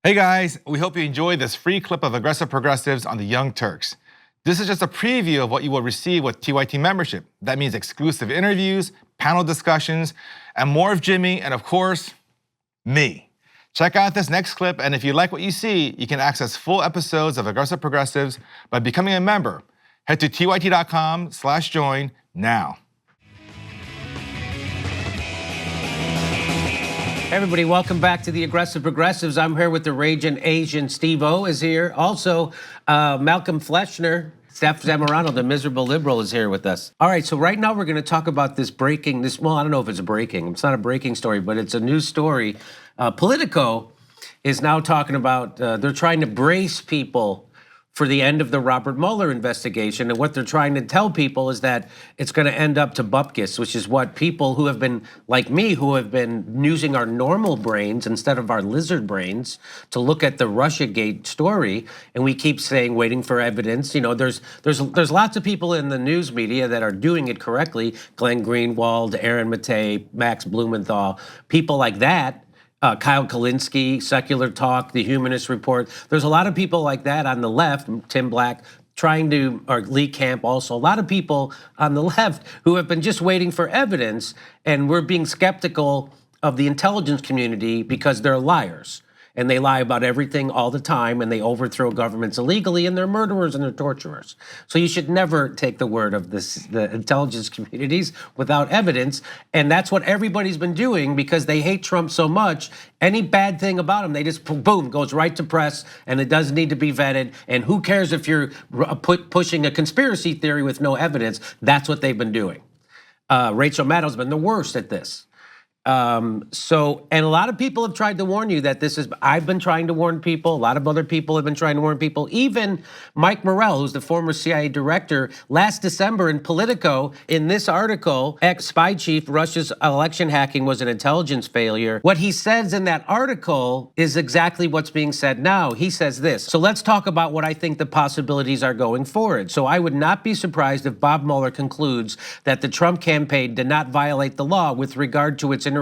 Hey guys, we hope you enjoyed this free clip of aggressive progressives on the Young Turks. This is just a preview of what you will receive with TYT membership. That means exclusive interviews, panel discussions, and more of Jimmy, and of course, me. Check out this next clip, and if you like what you see, you can access full episodes of Aggressive Progressives by becoming a member. Head to tyt.com/join now. Hey everybody, welcome back to the Aggressive Progressives. I'm here with the Raging Asian. Steve-O is here. Also, Malcolm Fleschner, Steph Zamorano, the miserable liberal, is here with us. All right, so right now we're going to talk about this well, I don't know if it's breaking. It's not a breaking story, but it's a news story. Politico is now talking about, they're trying to brace people for the end of the Robert Mueller investigation. And what they're trying to tell people is that it's going to end up to bupkis, which is what people who have been, like me, who have been using our normal brains instead of our lizard brains to look at the Russiagate story. And we keep saying, waiting for evidence. You know, there's lots of people in the news media that are doing it correctly. Glenn Greenwald, Aaron Matei, Max Blumenthal, people like that. Kyle Kalinske, Secular Talk, The Humanist Report. There's a lot of people like that on the left, Tim Black, or Lee Camp also, a lot of people on the left who have been just waiting for evidence, and we're being skeptical of the intelligence community because they're liars. And they lie about everything all the time, and they overthrow governments illegally, and they're murderers and they're torturers. So you should never take the word of the intelligence communities without evidence, and that's what everybody's been doing because they hate Trump so much. Any bad thing about him, they just, boom, goes right to press, and it doesn't need to be vetted, and who cares if you're pushing a conspiracy theory with no evidence? That's what they've been doing. Rachel Maddow's been the worst at this. And a lot of people have tried to warn you that I've been trying to warn people, a lot of other people have been trying to warn people, even Mike Morell, who's the former CIA director, last December in Politico, in this article, ex-spy chief, Russia's election hacking was an intelligence failure. What he says in that article is exactly what's being said now. He says this, so let's talk about what I think the possibilities are going forward. So I would not be surprised if Bob Mueller concludes that the Trump campaign did not violate the law with regard to its interactions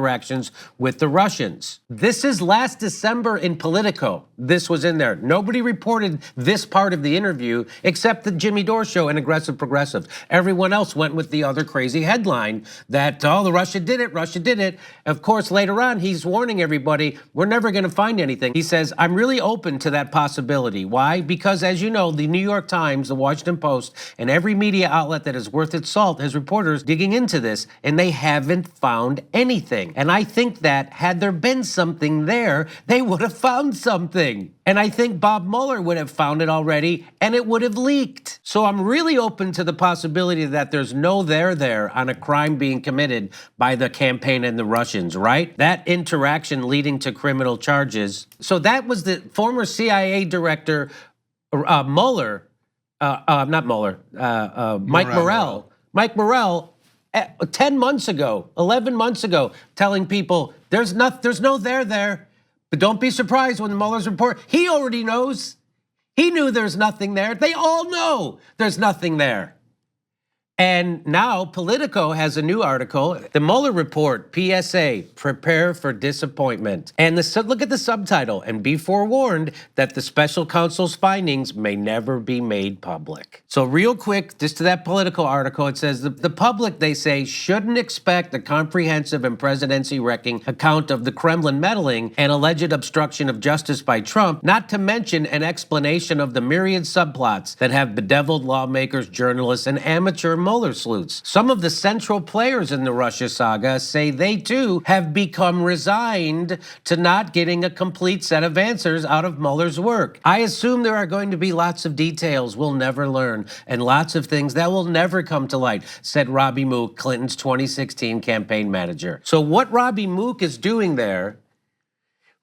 with the Russians. This is last December in Politico. This was in there. Nobody reported this part of the interview except the Jimmy Dore Show and Aggressive Progressive. Everyone else went with the other crazy headline that, oh, the Russia did it, Russia did it. Of course, later on, he's warning everybody, we're never going to find anything. He says, I'm really open to that possibility. Why? Because as you know, the New York Times, the Washington Post, and every media outlet that is worth its salt has reporters digging into this, and they haven't found anything. And I think that had there been something there, they would have found something. And I think Bob Mueller would have found it already, and it would have leaked. So I'm really open to the possibility that there's no there on a crime being committed by the campaign and the Russians, right? That interaction leading to criminal charges. So that was the former CIA director, Mueller, not Mueller, Mike Morell. Mike Morell, 10 months ago, 11 months ago, telling people there's no there, but don't be surprised when Mueller's report, he already knows. He knew there's nothing there. They all know there's nothing there. And now Politico has a new article, the Mueller report, PSA, prepare for disappointment. And look at the subtitle, and be forewarned that the special counsel's findings may never be made public. So real quick, just to that Politico article, it says the public, they say, shouldn't expect a comprehensive and presidency-wrecking account of the Kremlin meddling and alleged obstruction of justice by Trump, not to mention an explanation of the myriad subplots that have bedeviled lawmakers, journalists, and amateur Mueller sleuths. Some of the central players in the Russia saga say they too have become resigned to not getting a complete set of answers out of Mueller's work. I assume there are going to be lots of details we'll never learn and lots of things that will never come to light, said Robbie Mook, Clinton's 2016 campaign manager. So what Robbie Mook is doing there,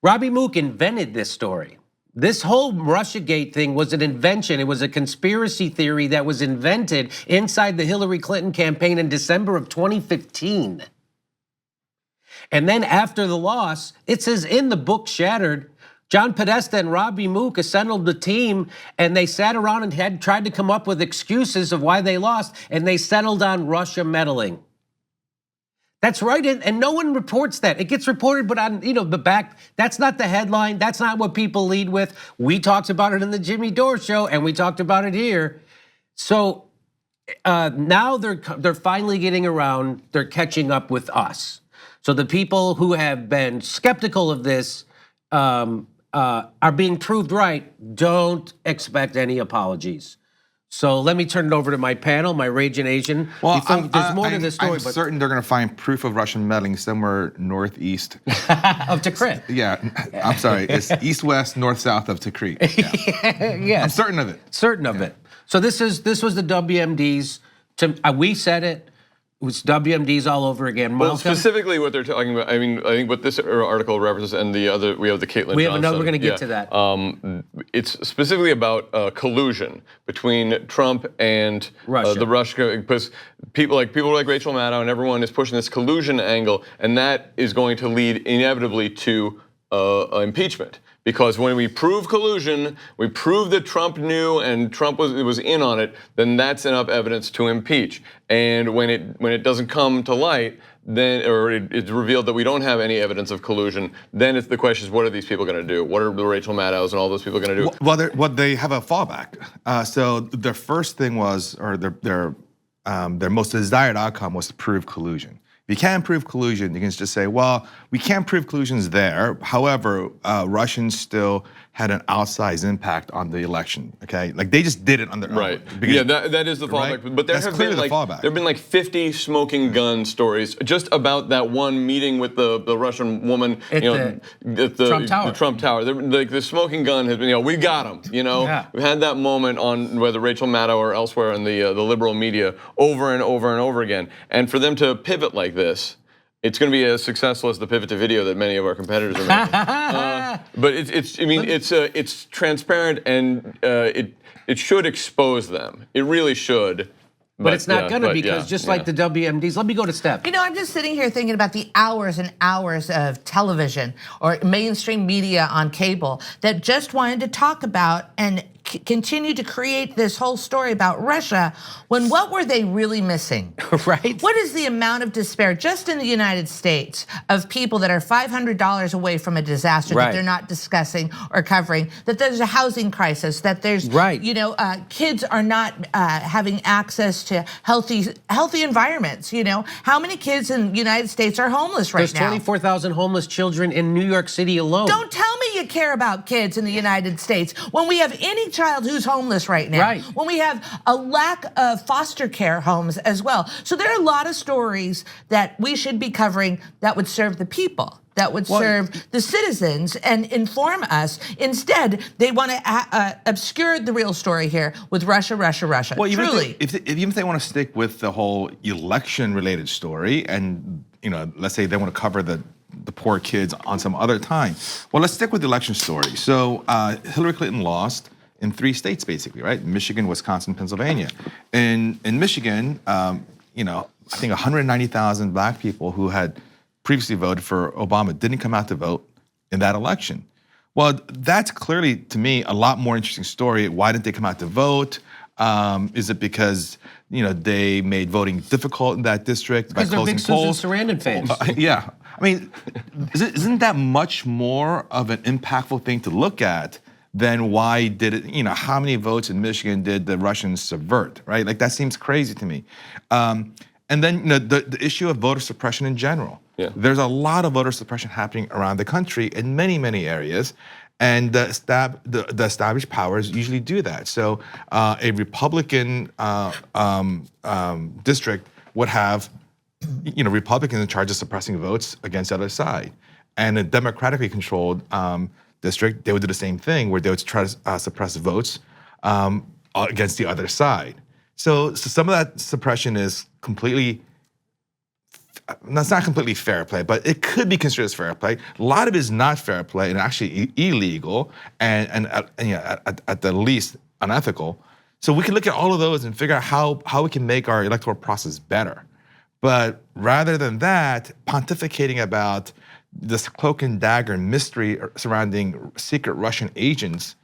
Robbie Mook invented this story. This whole Russiagate thing was an invention. It was a conspiracy theory that was invented inside the Hillary Clinton campaign in December of 2015. And then after the loss, it says in the book Shattered, John Podesta and Robbie Mook assembled the team, and they sat around and had tried to come up with excuses of why they lost, and they settled on Russia meddling. That's right, and no one reports that. It gets reported, but on the back, that's not the headline. That's not what people lead with. We talked about it in the Jimmy Dore show, and we talked about it here. So now they're finally getting around. They're catching up with us. So the people who have been skeptical of this are being proved right. Don't expect any apologies. So let me turn it over to my panel, my Raging Asian. Well, there's more to this story. I'm certain they're going to find proof of Russian meddling somewhere northeast of Tikrit. Yeah, I'm sorry. It's east-west, north-south of Tikrit. Yeah. Yes. I'm certain of it. Certain of it. So this was the WMDs. We said it. It was WMDs all over again. Well, specifically what they're talking about, I mean, I think what this article references and the other, we have the Caitlin Johnson. We're going to get to that. It's specifically about collusion between Trump and Russia. The Russia, because people like Rachel Maddow and everyone is pushing this collusion angle, and that is going to lead inevitably to impeachment. Because when we prove collusion, we prove that Trump knew and Trump was in on it, then that's enough evidence to impeach. And when it doesn't come to light, then it's revealed that we don't have any evidence of collusion, then the question is, what are these people going to do? What are the Rachel Maddows and all those people going to do? Well, they have a fallback. So their first thing was, or their most desired outcome was to prove collusion. If you can't prove collusion, you can just say, well, we can't prove collusion's there. However, Russians still had an outsized impact on the election, okay? Like they just did it on their own. Right, yeah, that is the fallback. Right? But there have been like 50 smoking gun stories just about that one meeting with the Russian woman at the Trump Tower. Like the smoking gun has been, we got him, Yeah. We've had that moment on whether Rachel Maddow or elsewhere in the liberal media over and over and over again. And for them to pivot like this, it's going to be as successful as the pivot to video that many of our competitors are making. But it's transparent and it should expose them. It really should. But it's not going to because just like the WMDs, let me go to Steph. I'm just sitting here thinking about the hours and hours of television or mainstream media on cable that just wanted to talk about and continue to create this whole story about Russia when what were they really missing? Right. What is the amount of despair just in the United States of people that are $500 away from a disaster that they're not discussing or covering, that there's a housing crisis, that there's, kids are not having access to healthy environments, How many kids in the United States are homeless right now? There's 24,000 homeless children in New York City alone. Don't tell me you care about kids in the United States when we have any child who's homeless right now. When we have a lack of foster care homes as well. So there are a lot of stories that we should be covering that would serve the people, that would serve the citizens and inform us. Instead, they want to obscure the real story here with Russia. Well, even if they want to stick with the whole election-related story, and let's say they want to cover the poor kids on some other time. Well, let's stick with the election story. So Hillary Clinton lost in 3 states, basically, right? Michigan, Wisconsin, Pennsylvania. In Michigan, I think 190,000 black people who had previously voted for Obama didn't come out to vote in that election. Well, that's clearly, to me, a lot more interesting story. Why didn't they come out to vote? Is it because they made voting difficult in that district by closing polls? Because they're big Susan Sarandon fans. Yeah, I mean, isn't that much more of an impactful thing to look at than why did it? How many votes in Michigan did the Russians subvert? Right, like that seems crazy to me. And then the issue of voter suppression in general. Yeah. There's a lot of voter suppression happening around the country in many areas. And the established powers usually do that. So a Republican district would have, Republicans in charge of suppressing votes against the other side, and a democratically controlled district, they would do the same thing, where they would try to suppress votes against the other side. So some of that suppression is completely. That's not completely fair play, but it could be considered as fair play. A lot of it is not fair play and actually illegal and at the least unethical. So we can look at all of those and figure out how we can make our electoral process better. But rather than that, pontificating about this cloak and dagger mystery surrounding secret Russian agents,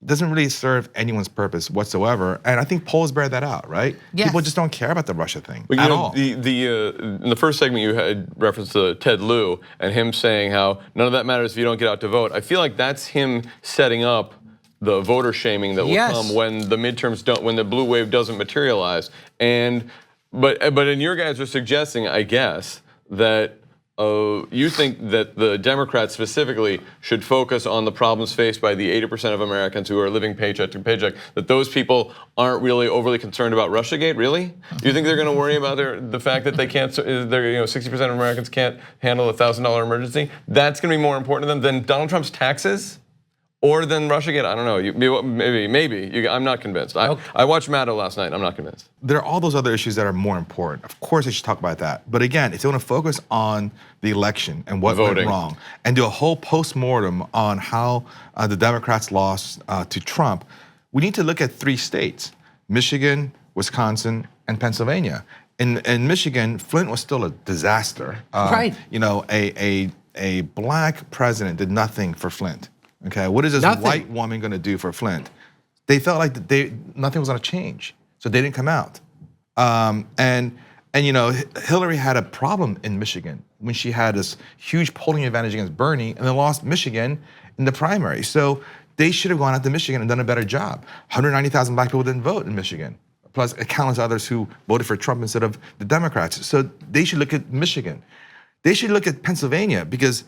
doesn't really serve anyone's purpose whatsoever. And I think polls bear that out, right? Yes. People just don't care about the Russia thing But at you know, all. in the first segment you had reference to Ted Lieu and him saying how none of that matters if you don't get out to vote. I feel like that's him setting up the voter shaming that will come when the midterms don't, when the blue wave doesn't materialize. But you guys are suggesting, I guess, that you think that the Democrats specifically should focus on the problems faced by the 80% of Americans who are living paycheck to paycheck, that those people aren't really overly concerned about Russiagate, really? Do you think they're going to worry about the fact that they can't, 60% of Americans can't handle a $1,000 emergency? That's going to be more important to them than Donald Trump's taxes? Or than Russiagate? I don't know. Maybe. I'm not convinced. I watched Maddow last night. I'm not convinced. There are all those other issues that are more important. Of course, they should talk about that. But again, if they want to focus on the election and what went wrong, and do a whole post-mortem on how the Democrats lost to Trump, we need to look at 3 states: Michigan, Wisconsin, and Pennsylvania. In Michigan, Flint was still a disaster. Right. You know, a black president did nothing for Flint. Okay, what is this white woman going to do for Flint? They felt like nothing was going to change, so they didn't come out. And you know, Hillary had a problem in Michigan when she had this huge polling advantage against Bernie, and then lost Michigan in the primary. So they should have gone out to Michigan and done a better job. 190,000 black people didn't vote in Michigan, plus countless others who voted for Trump instead of the Democrats. So they should look at Michigan. They should look at Pennsylvania, because,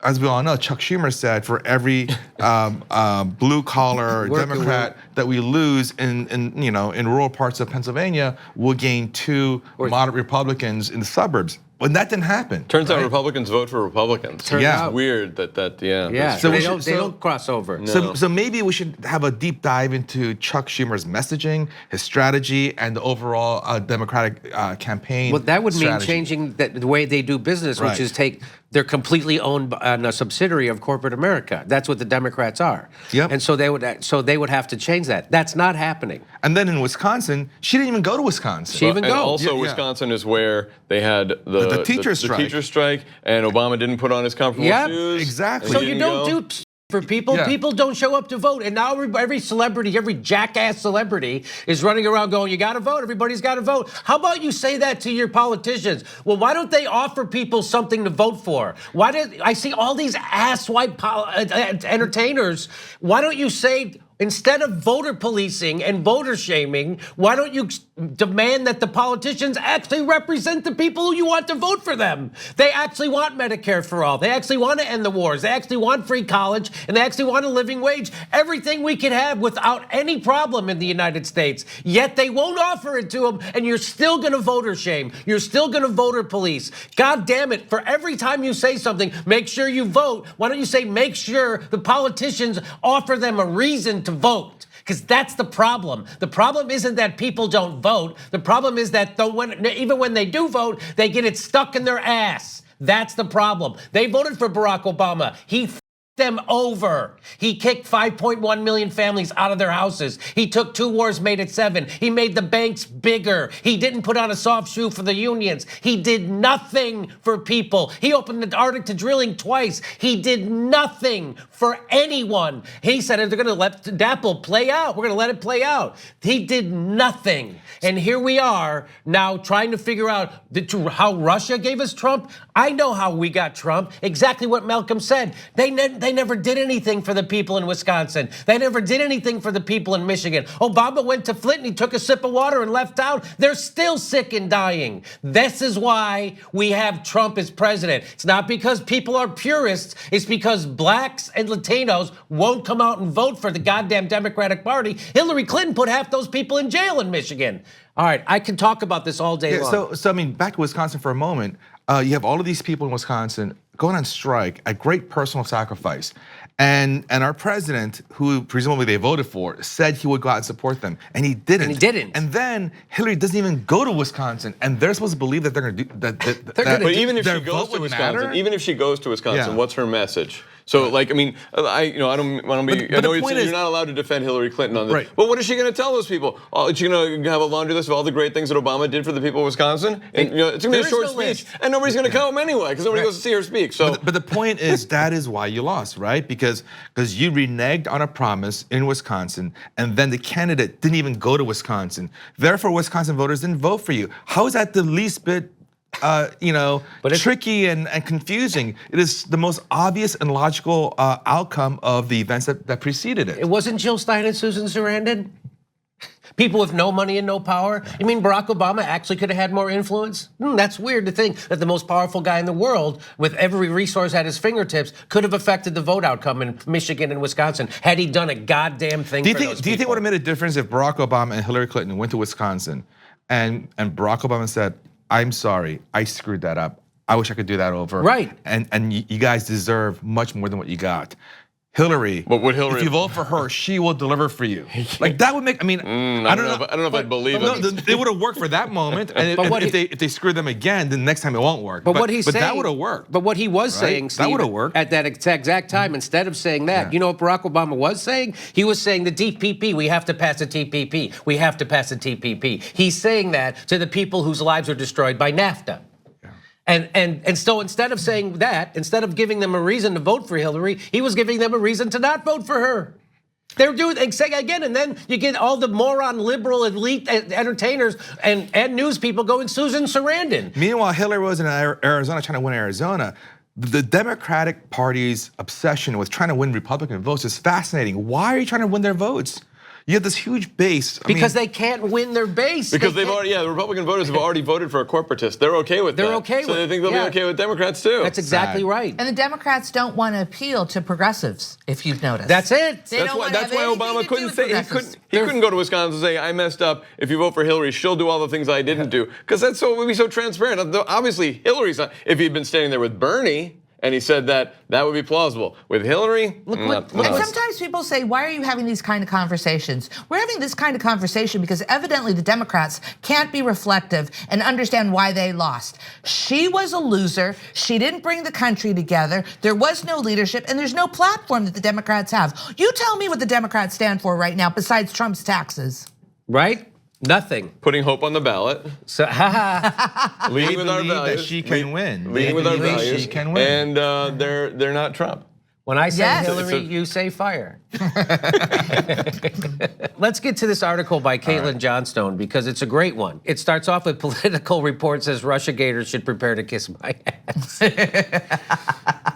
as we all know, Chuck Schumer said for every blue collar Democrat that we lose in rural parts of Pennsylvania, we'll gain 2 moderate Republicans in the suburbs. But that didn't happen. Turns out Republicans vote for Republicans. It's weird that. Yeah. So they don't cross over. No. So maybe we should have a deep dive into Chuck Schumer's messaging, his strategy, and the overall Democratic campaign. Well, that would mean strategy. changing the way they do business, which is they're completely owned by a subsidiary of corporate America. That's what the Democrats are. Yep. And so they would have to change that. That's not happening. And then in Wisconsin, she didn't even go to Wisconsin. She even And go. also, Wisconsin is where they had the teacher strike. The teacher strike, and Obama didn't put on his comfortable shoes. Exactly. So you don't do for people. Yeah. People don't show up to vote, and now every celebrity, every jackass celebrity is running around going, "You got to vote. Everybody's got to vote." How about you say that to your politicians? Well, why don't they offer people something to vote for? Why did I see all these asswipe entertainers? Why don't you say, instead of voter policing and voter shaming, why don't you demand that the politicians actually represent the people who you want to vote for them? They actually want Medicare for all. They actually want to end the wars. They actually want free college, and they actually want a living wage. Everything we could have without any problem in the United States. Yet they won't offer it to them, and you're still going to voter shame. You're still going to voter police. God damn it, for every time you say something, make sure you vote. Why don't you say, make sure the politicians offer them a reason to vote? Because that's the problem. The problem isn't that people don't vote. The problem is that even when they do vote, they get it stuck in their ass. That's the problem. They voted for Barack Obama. He f***ed them over. He kicked 5.1 million families out of their houses. He took 2 wars made at 7. He made the banks bigger. He didn't put on a soft shoe for the unions. He did nothing for people. He opened the Arctic to drilling twice. He did nothing for anyone. He said they're going to let DAPL play out. We're going to let it play out. He did nothing. And here we are now trying to figure out how Russia gave us Trump. I know how we got Trump. Exactly what Malcolm said. They never did anything for the people in Wisconsin. They never did anything for the people in Michigan. Obama went to Flint and he took a sip of water and left town. They're still sick and dying. This is why we have Trump as president. It's not because people are purists. It's because blacks and Latinos won't come out and vote for the goddamn Democratic Party. Hillary Clinton put half those people in jail in Michigan. All right, I can talk about this all day long. So I mean, back to Wisconsin for a moment. You have all of these people in Wisconsin going on strike at great personal sacrifice. And our president, who presumably they voted for, said he would go out and support them, and he didn't. And he didn't. And then Hillary doesn't even go to Wisconsin, and they're supposed to believe that they're going to do that. But even if their she goes vote to would Wisconsin, matter? what's her message? So, like, I mean, I don't want to be. But I know the point is, you're not allowed to defend Hillary Clinton on this. Right. But what is she going to tell those people? Is she going to have a laundry list of all the great things that Obama did for the people of Wisconsin? And it's going to be a short speech, and nobody's going to come anyway because nobody goes to see her speak. speak. So, but the point is that is why you lost, right? Because you reneged on a promise in Wisconsin, and then the candidate didn't even go to Wisconsin. Therefore, Wisconsin voters didn't vote for you. How is that the least bit tricky and confusing? It is the most obvious and logical outcome of the events that preceded it. It wasn't Jill Stein and Susan Sarandon? People with no money and no power? You mean Barack Obama actually could have had more influence? That's weird to think that the most powerful guy in the world with every resource at his fingertips could have affected the vote outcome in Michigan and Wisconsin had he done a goddamn thing for those people. Do you think it would have made a difference if Barack Obama and Hillary Clinton went to Wisconsin and Barack Obama said, I'm sorry, I screwed that up. I wish I could do that over. Right. And you guys deserve much more than what you got. Hillary, but would Hillary, if you vote for her, she will deliver for you. Like that would make. I mean, I don't know if I'd believe it. It would have worked for that moment, and if they screw them again, then next time it won't work. But that would have worked. But what he was saying, Steve, that would have worked at that exact time. Instead of saying that, you know what Barack Obama was saying? He was saying the TPP. We have to pass the TPP. We have to pass the TPP. He's saying that to the people whose lives are destroyed by NAFTA. And so instead of saying that, instead of giving them a reason to vote for Hillary, he was giving them a reason to not vote for her. They're doing again, and then you get all the moron liberal elite entertainers and news people going Susan Sarandon. Meanwhile, Hillary was in Arizona trying to win Arizona. The Democratic Party's obsession with trying to win Republican votes is fascinating. Why are you trying to win their votes? You have this huge base. Because they can't win their base. Because the Republican voters have already voted for a corporatist. They're okay with that. They're okay with it. So they think they'll be okay with Democrats too. That's exactly right. And the Democrats don't want to appeal to progressives, if you've noticed. That's it. That's why Obama couldn't say he couldn't go to Wisconsin and say, I messed up. If you vote for Hillary, she'll do all the things I didn't do. Because it would be so transparent. Obviously, Hillary's not. If he'd been standing there with Bernie, and he said that would be plausible. With Hillary, and sometimes people say, why are you having these kind of conversations? We're having this kind of conversation because evidently the Democrats can't be reflective and understand why they lost. She was a loser. She didn't bring the country together. There was no leadership, and there's no platform that the Democrats have. You tell me what the Democrats stand for right now besides Trump's taxes. Right? Nothing. Putting hope on the ballot. So, leading with our values. That she can win. Leading with our values. She can win. And they're not Trump. When I say Hillary, you say fire. Let's get to this article by Caitlin Johnstone because it's a great one. It starts off with Political report says Russiagators should prepare to kiss my ass.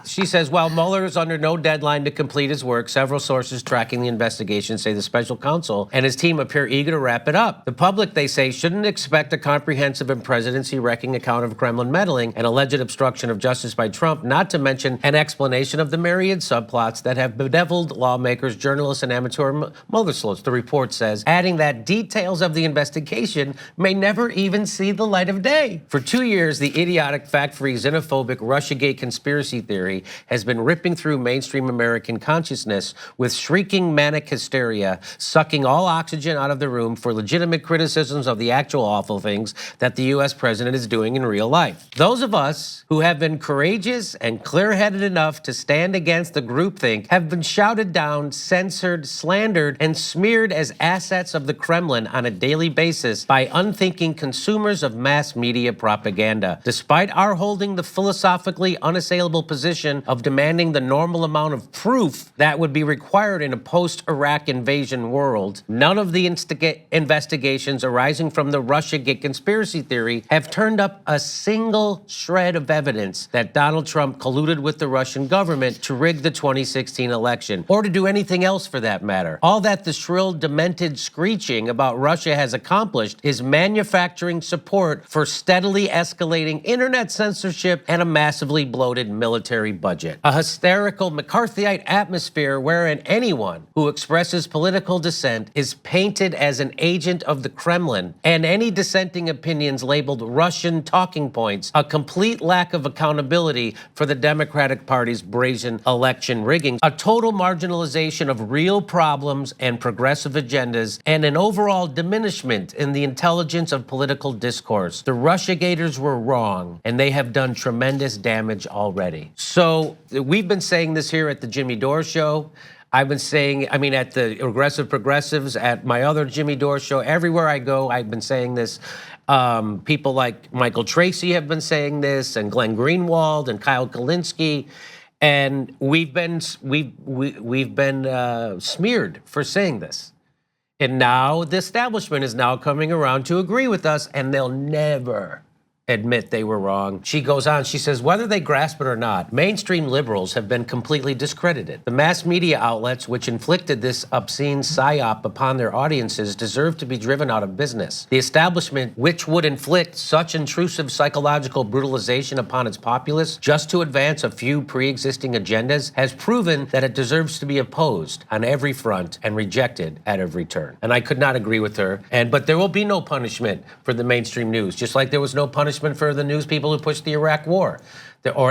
She says, while Mueller is under no deadline to complete his work, several sources tracking the investigation say the special counsel and his team appear eager to wrap it up. The public, they say, shouldn't expect a comprehensive and presidency-wrecking account of Kremlin meddling and alleged obstruction of justice by Trump, not to mention an explanation of the myriad subplots that have bedeviled lawmakers, journalists, and amateur Mueller sleuths. The report says, adding that details of the investigation may never even see the light of day. For 2 years, the idiotic, fact-free, xenophobic Russiagate conspiracy theory has been ripping through mainstream American consciousness with shrieking manic hysteria, sucking all oxygen out of the room for legitimate criticisms of the actual awful things that the US president is doing in real life. Those of us who have been courageous and clear-headed enough to stand against the groupthink have been shouted down, censored, slandered, and smeared as assets of the Kremlin on a daily basis by unthinking consumers of mass media propaganda. Despite our holding the philosophically unassailable position of demanding the normal amount of proof that would be required in a post-Iraq invasion world, none of the investigations arising from the Russiagate conspiracy theory have turned up a single shred of evidence that Donald Trump colluded with the Russian government to rig the 2016 election, or to do anything else for that matter. All that the shrill, demented screeching about Russia has accomplished is manufacturing support for steadily escalating internet censorship and a massively bloated military budget. A hysterical McCarthyite atmosphere wherein anyone who expresses political dissent is painted as an agent of the Kremlin, and any dissenting opinions labeled Russian talking points, a complete lack of accountability for the Democratic Party's brazen election rigging, a total marginalization of real problems and progressive agendas, and an overall diminishment in the intelligence of political discourse. The Russiagators were wrong, and they have done tremendous damage already. So we've been saying this here at the Jimmy Dore Show. I've been saying, I mean, at the Aggressive Progressives, at my other Jimmy Dore show, everywhere I go, I've been saying this. People like Michael Tracy have been saying this, and Glenn Greenwald and Kyle Kulinski, and we've been smeared for saying this. And now the establishment is now coming around to agree with us, and they'll never admit they were wrong. She goes on, she says, whether they grasp it or not, mainstream liberals have been completely discredited. The mass media outlets which inflicted this obscene psyop upon their audiences deserve to be driven out of business. The establishment which would inflict such intrusive psychological brutalization upon its populace just to advance a few pre-existing agendas has proven that it deserves to be opposed on every front and rejected at every turn. And I could not agree with her. But there will be no punishment for the mainstream news, just like there was no punishment for the news people who pushed the Iraq war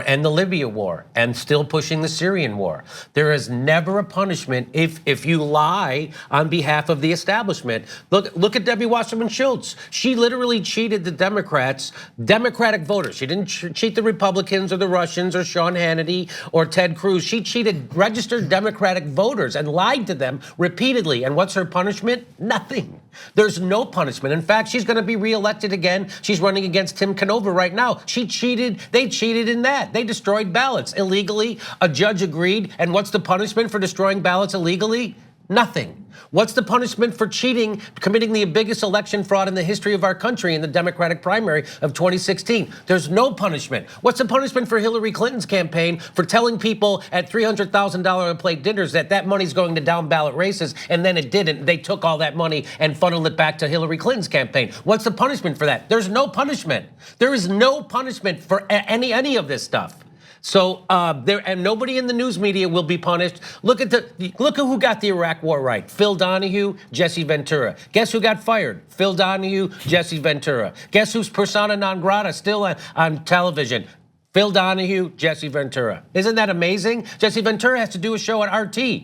and the Libya war and still pushing the Syrian war. There is never a punishment if you lie on behalf of the establishment. Look at Debbie Wasserman Schultz. She literally cheated the Democratic voters. She didn't cheat the Republicans or the Russians or Sean Hannity or Ted Cruz. She cheated registered Democratic voters and lied to them repeatedly. And what's her punishment? Nothing. There's no punishment. In fact, she's going to be reelected again. She's running against Tim Canova right now. She cheated. They cheated in that. They destroyed ballots illegally. A judge agreed. And what's the punishment for destroying ballots illegally? Nothing. What's the punishment for cheating, committing the biggest election fraud in the history of our country in the Democratic primary of 2016? There's no punishment. What's the punishment for Hillary Clinton's campaign for telling people at $300,000 a plate dinners that money's going to down ballot races, and then it didn't? They took all that money and funneled it back to Hillary Clinton's campaign. What's the punishment for that? There's no punishment. There is no punishment for any of this stuff. So and nobody in the news media will be punished. Look at who got the Iraq war right. Phil Donahue, Jesse Ventura. Guess who got fired? Phil Donahue, Jesse Ventura. Guess who's persona non grata still on television? Phil Donahue, Jesse Ventura. Isn't that amazing? Jesse Ventura has to do a show at RT.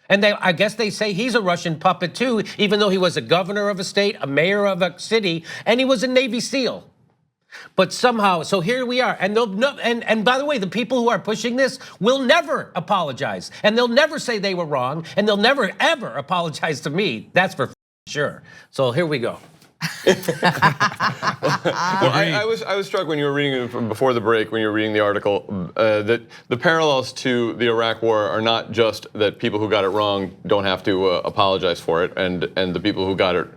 And I guess they say he's a Russian puppet too, even though he was a governor of a state, a mayor of a city, and he was a Navy SEAL. But somehow, so here we are. And and by the way, the people who are pushing this will never apologize. And they'll never say they were wrong. And they'll never, ever apologize to me. That's for sure. So here we go. Well, I was struck when you were reading it before the break, when you were reading the article, that the parallels to the Iraq War are not just that people who got it wrong don't have to apologize for it, and the people who got it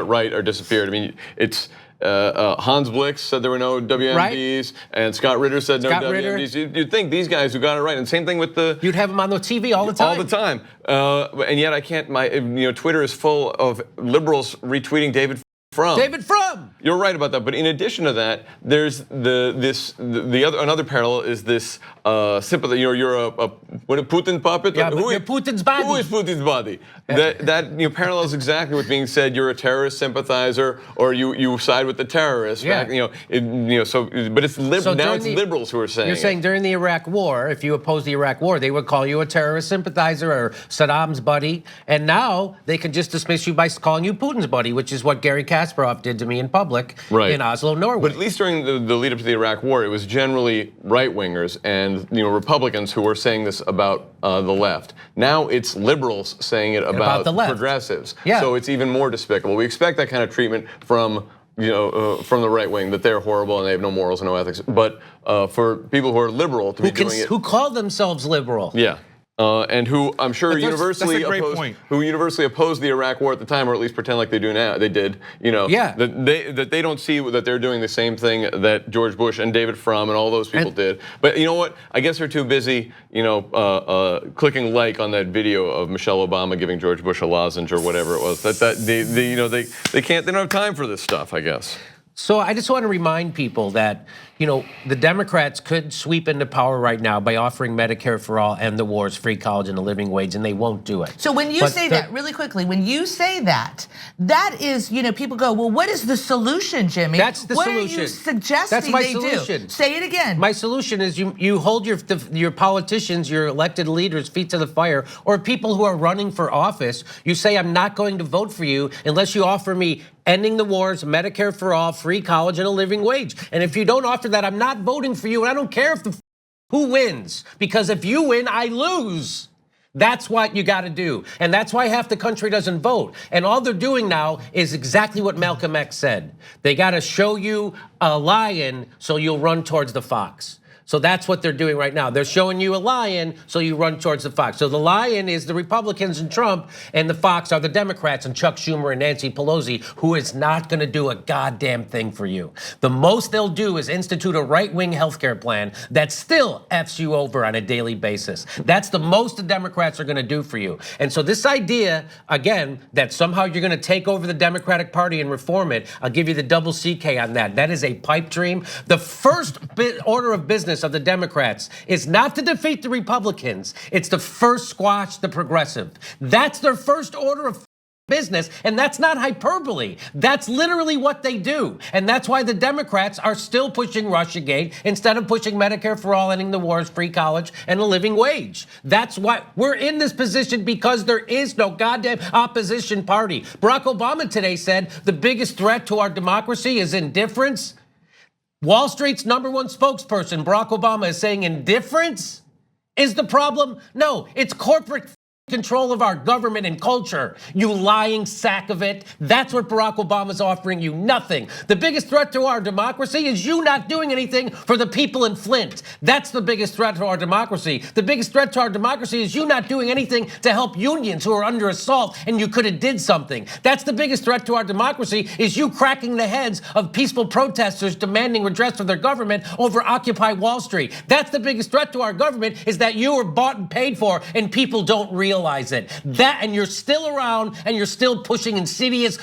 right are disappeared. I mean, it's. Hans Blix said there were no WMDs, and Scott Ritter said no WMDs. You'd think these guys who got it right, and same thing with the. You'd have them on the TV all the time. All the time, and yet I can't. Twitter is full of liberals retweeting David Frum. You're right about that, but in addition to that, there's another parallel is this sympathy. You're a Putin puppet. Yeah, you're Putin's body. Who is Putin's body? That parallels exactly what's being said. You're a terrorist sympathizer, or you side with the terrorists. Yeah. But it's now it's liberals who are saying. You're saying during the Iraq War, if you oppose the Iraq War, they would call you a terrorist sympathizer or Saddam's buddy, and now they can just dismiss you by calling you Putin's buddy, which is what Gary Kasparov did to me in public in Oslo, Norway. But at least during the lead up to the Iraq War, it was generally right-wingers and Republicans who were saying this about the left. Now it's liberals saying it about the left. Progressives. Yeah. So it's even more despicable. We expect that kind of treatment from the right wing, that they're horrible and they have no morals and no ethics. But for people who are liberal to be doing it, who call themselves liberal, yeah. And who I'm sure universally opposed the Iraq War at the time, or at least pretend like they do now. They did, that they don't see that they're doing the same thing that George Bush and David Frum and all those people did. But you know what? I guess they're too busy, clicking like on that video of Michelle Obama giving George Bush a lozenge or whatever it was. They don't have time for this stuff, I guess. So I just want to remind people that, the Democrats could sweep into power right now by offering Medicare for all and the wars, free college and a living wage, and they won't do it. So when you say that, really quickly, when you say that is, people go, well, what is the solution, Jimmy? That's the solution. What are you suggesting That's my they solution. do? Say it again. My solution is you hold your politicians, your elected leaders, feet to the fire, or people who are running for office. You say, I'm not going to vote for you unless you offer me ending the wars, Medicare for all, free college, and a living wage. And if you don't offer that, I'm not voting for you, and I don't care who wins, because if you win, I lose. That's what you got to do. And that's why half the country doesn't vote. And all they're doing now is exactly what Malcolm X said. They got to show you a lion so you'll run towards the fox. So that's what they're doing right now. They're showing you a lion, so you run towards the fox. So the lion is the Republicans and Trump, and the fox are the Democrats and Chuck Schumer and Nancy Pelosi, who is not going to do a goddamn thing for you. The most they'll do is institute a right-wing healthcare plan that still F's you over on a daily basis. That's the most the Democrats are going to do for you. And so this idea, again, that somehow you're going to take over the Democratic Party and reform it, I'll give you the double CK on that. That is a pipe dream. The first order of business of the Democrats is not to defeat the Republicans. It's to first squash the progressive. That's their first order of business, and that's not hyperbole. That's literally what they do. And that's why the Democrats are still pushing Russiagate instead of pushing Medicare for All, ending the wars, free college, and a living wage. That's why we're in this position, because there is no goddamn opposition party. Barack Obama today said the biggest threat to our democracy is indifference. Wall Street's #1 spokesperson, Barack Obama, is saying indifference is the problem. No, it's corporate control of our government and culture. You lying sack of it. That's what Barack Obama's offering you. Nothing. The biggest threat to our democracy is you not doing anything for the people in Flint. That's the biggest threat to our democracy. The biggest threat to our democracy is you not doing anything to help unions who are under assault, and you could have did something. That's the biggest threat to our democracy, is you cracking the heads of peaceful protesters demanding redress of their government over Occupy Wall Street. That's the biggest threat to our government, is that you are bought and paid for and people don't realize it. That, and you're still around, and you're still pushing insidious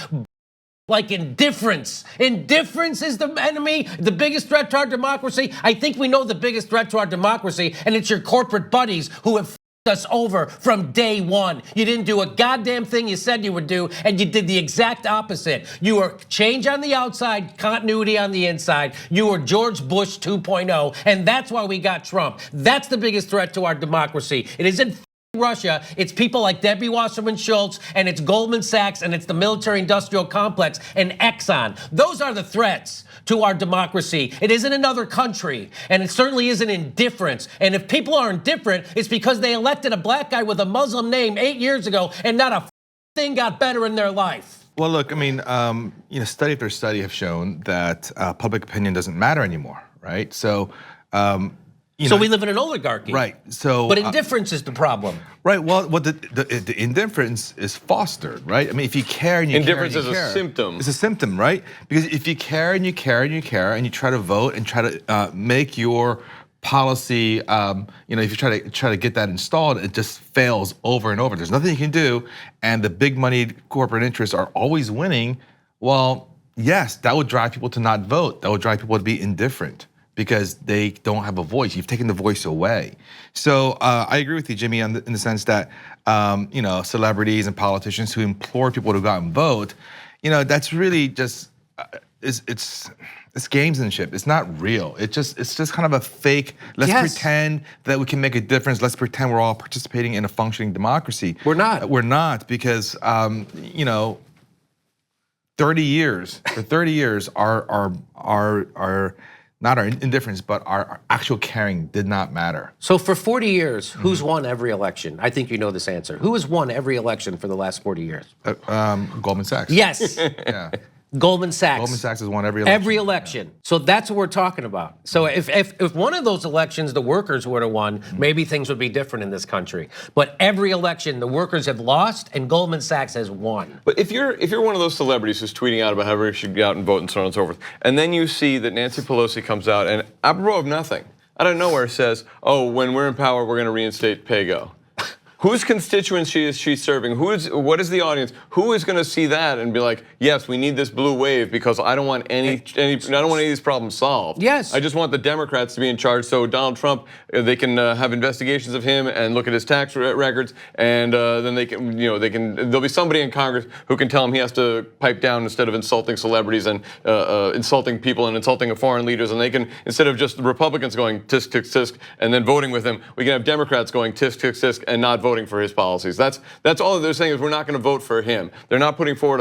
like indifference. Indifference is the enemy, the biggest threat to our democracy. I think we know the biggest threat to our democracy, and it's your corporate buddies who have us over from day one. You didn't do a goddamn thing you said you would do, and you did the exact opposite. You were change on the outside, continuity on the inside. You were George Bush 2.0, and that's why we got Trump. That's the biggest threat to our democracy. It isn't Russia, it's people like Debbie Wasserman Schultz, and it's Goldman Sachs, and it's the military-industrial complex and Exxon. Those are the threats to our democracy. It isn't another country, and it certainly isn't indifference. And if people are indifferent, it's because they elected a black guy with a Muslim name 8 years ago, and not a thing got better in their life. Well, look, I mean, study after study have shown that public opinion doesn't matter anymore, right? So, so we live in an oligarchy. Right, so. But indifference is the problem. Right, well, the indifference is fostered, right? I mean, if you care and you indifference care and you care. Indifference is a symptom. It's a symptom, right? Because if you care and you care and you care and you try to vote and try to make your policy, if you try to get that installed, it just fails over and over. There's nothing you can do, and the big money corporate interests are always winning. Well, yes, that would drive people to not vote. That would drive people to be indifferent, because they don't have a voice. You've taken the voice away. So I agree with you, Jimmy, in the sense that celebrities and politicians who implore people to go out and vote, that's really just it's gamesmanship. It's not real. It's just kind of a fake. Let's pretend that we can make a difference. Let's pretend we're all participating in a functioning democracy. We're not. We're not, because 30 years. For 30 years, our not our indifference, but our actual caring did not matter. So for 40 years, who's won every election? I think you know this answer. Who has won every election for the last 40 years? Goldman Sachs. Yes. Yeah. Goldman Sachs. Goldman Sachs has won every election. Every election. Yeah. So that's what we're talking about. So if one of those elections the workers would have won, maybe things would be different in this country. But every election the workers have lost, and Goldman Sachs has won. But if you're one of those celebrities who's tweeting out about how everybody should go out and vote and so on and so forth, and then you see that Nancy Pelosi comes out and apropos of nothing, out of nowhere says, "Oh, when we're in power, we're going to reinstate pay-go." Whose constituents is she serving? What is the audience? Who is going to see that and be like, yes, we need this blue wave because I don't want I don't want any of these problems solved. Yes. I just want the Democrats to be in charge, so Donald Trump, they can have investigations of him and look at his tax records, and then there'll be somebody in Congress who can tell him he has to pipe down instead of insulting celebrities and insulting people and insulting foreign leaders, and they can, instead of just the Republicans going tisk tisk tisk and then voting with him, we can have Democrats going tisk tisk tisk and not voting for his policies. That's all they're saying, is we're not going to vote for him. They're not putting forward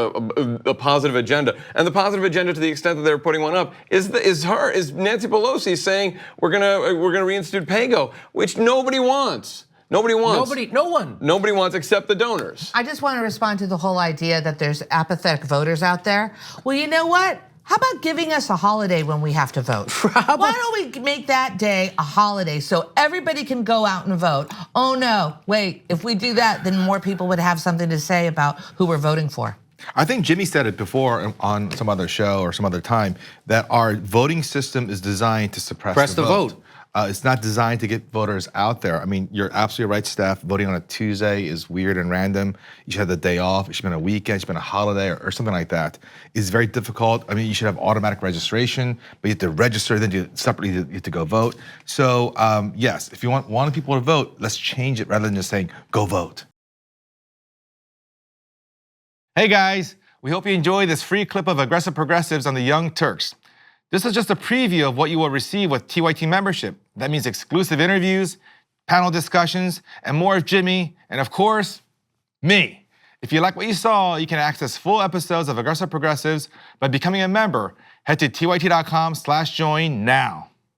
a positive agenda, and the positive agenda, to the extent that they're putting one up, is Nancy Pelosi saying we're gonna reinstitute pay-go, which nobody wants. Nobody wants. No one. Nobody wants except the donors. I just want to respond to the whole idea that there's apathetic voters out there. Well, you know what? How about giving us a holiday when we have to vote? Why don't we make that day a holiday so everybody can go out and vote? Oh no, wait, if we do that, then more people would have something to say about who we're voting for. I think Jimmy said it before on some other show or some other time that our voting system is designed to suppress the vote. It's not designed to get voters out there. I mean, you're absolutely right, Steph. Voting on a Tuesday is weird and random. You should have the day off. It should be on a weekend. It should be on a holiday or something like that. It's very difficult. I mean, you should have automatic registration, but you have to register, then you separately you have to go vote. So yes, if you want people to vote, let's change it rather than just saying, go vote. Hey guys, we hope you enjoy this free clip of aggressive progressives on the Young Turks. This is just a preview of what you will receive with TYT membership. That means exclusive interviews, panel discussions, and more of Jimmy, and of course, me. If you like what you saw, you can access full episodes of Aggressive Progressives by becoming a member. Head to tyt.com/join now.